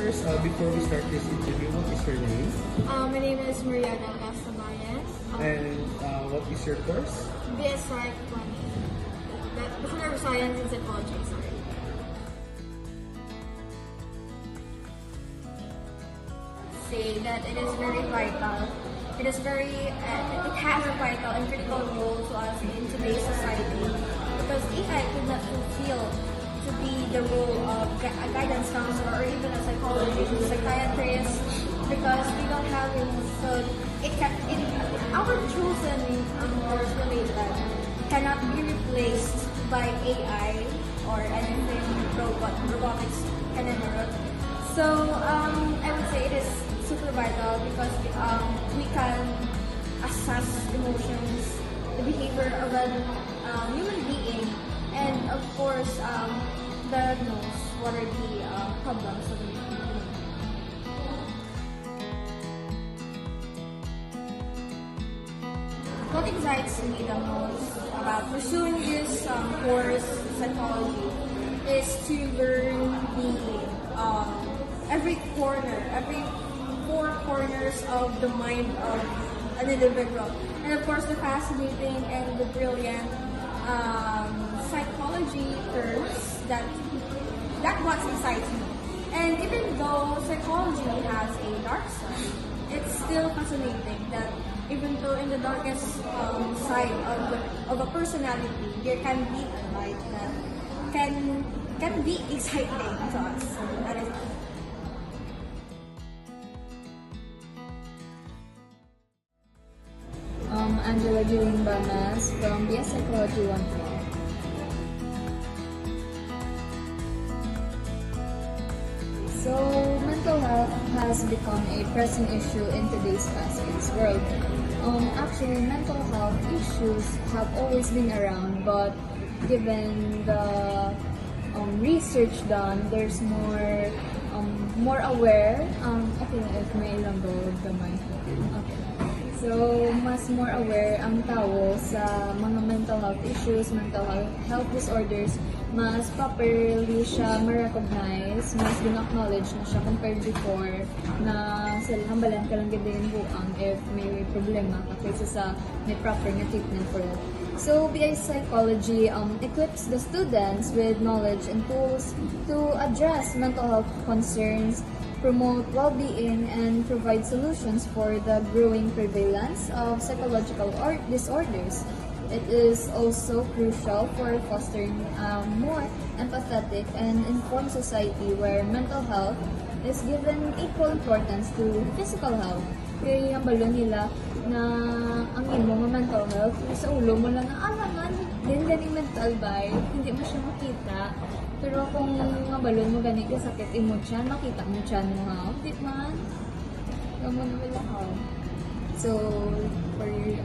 first, before we start this interview, what is your name? My name is Maria Del Castabayan. And what is your course? BS Psych 20. Bachelor of Science in Psychology, sorry. Say that it is very vital. It is it has a vital and critical role to us in today's society because AI could not fulfill to be the role of a guidance counselor or even a psychologist, psychiatrist, because we don't have it. So our chosen course related cannot be replaced by AI or anything robotics can ever. So I would say it is super vital because we can assess emotions, the behavior of a human being, and of course diagnose what are the problems of the human being. What excites me the most about pursuing this course, psychology, is to learn every four corners of the mind of an individual, and of course the fascinating and the brilliant psychology terms that what excites me. And even though psychology has a dark side, it's still fascinating that even though in the darkest side of a personality, there can be a light that can be exciting to us. So that is Angela Juling Banas from BS Psychology 1. So, mental health has become a pressing issue in today's fast-paced world. Actually, mental health issues have always been around, but given the research done, there's more aware. Okay, if may lang gamay. Okay. So, mas more aware ang tao sa mga mental health issues, mental health disorders, mas properly siya ma-recognize, mas gina-acknowledge na siya compared before na hambalan ka lang ganda yung buang if may problema kaysa sa may proper na treatment for it. So, BS Psychology equips the students with knowledge and tools to address mental health concerns, promote well-being, and provide solutions for the growing prevalence of psychological disorders. It is also crucial for fostering a more empathetic and informed society where mental health is given equal importance to physical health. Kaya yung balo nila na ang imo nga mental health, sa ulo mo lang na alaman, din ganing mental ba, hindi mo siya makita. Pero kung nga balon mo ganit ka sakit imo tiyan, makita mo tiyan mo ha. Di man. Gamon mo lang ha. So, for your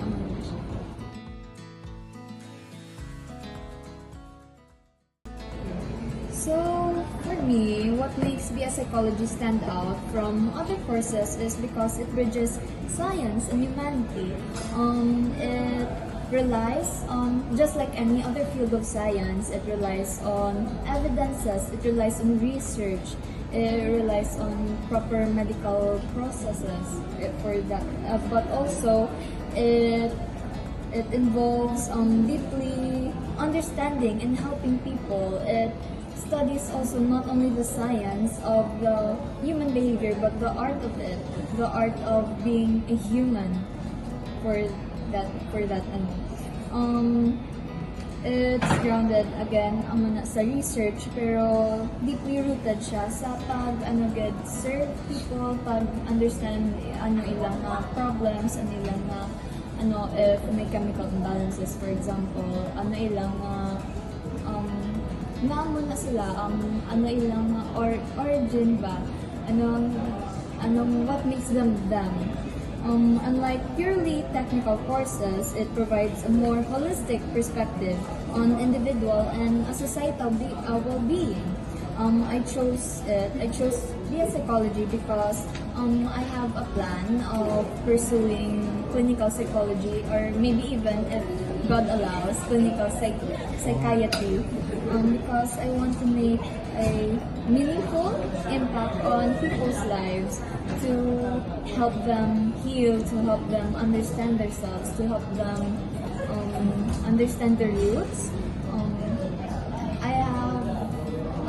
So, for me, what makes BS Psychology stand out from other courses is because it bridges science and humanity. It relies on, just like any other field of science, it relies on evidences, it relies on research, it relies on proper medical processes for that. But also, it involves deeply understanding and helping people. It studies also not only the science of the human behavior, but the art of it, the art of being a human for that it's grounded again sa research, pero deeply rooted siya sa serve people, pag understand ilang problems, ilang if may chemical imbalances, for example, ilang naamon na sila, ilang origin ba, what makes them them. Unlike purely technical courses, it provides a more holistic perspective on individual and societal well-being. I chose BS Psychology because I have a plan of pursuing clinical psychology, or maybe even, if God allows, clinical psychiatry, because I want to make a meaningful impact impact on people's lives, to help them heal, to help them understand themselves, to help them understand their roots.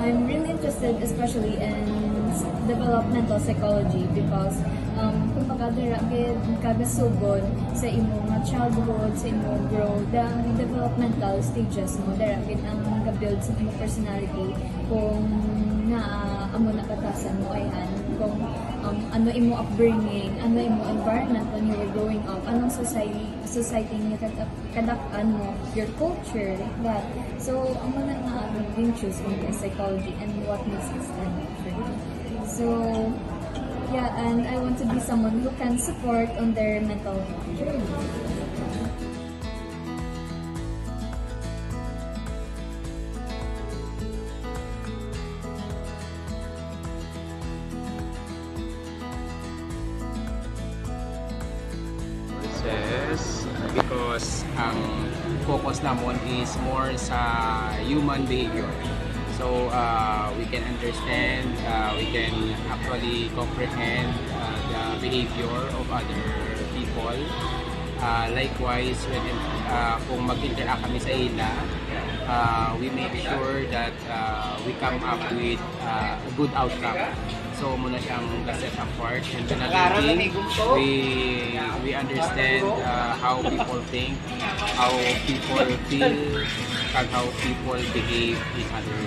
I'm really interested especially in developmental psychology because kumbaga dira gid kagasugod sa imong mga childhood, sa imong growth, the developmental stages mo dira gid ang ga-build sa imong personality kung amo nakatasan mo ayhan kung ano imo upbringing, ano imo environment when you were growing up, anong society niya kadak-an mo, your culture, like that. So, ang mga nga din choose in psychology and what makes it stand out for you. So, yeah, and I want to be someone who can support on their mental journey. Yes, because ang focus namon is more sa human behavior. So we can understand, we can actually comprehend the behavior of other people. Likewise, when kung mag-interact kami sa ila, we make sure that we come up with a good outcome. So muna siyang set apart, and then another thing, we understand how people think, how people feel, and how people behave in other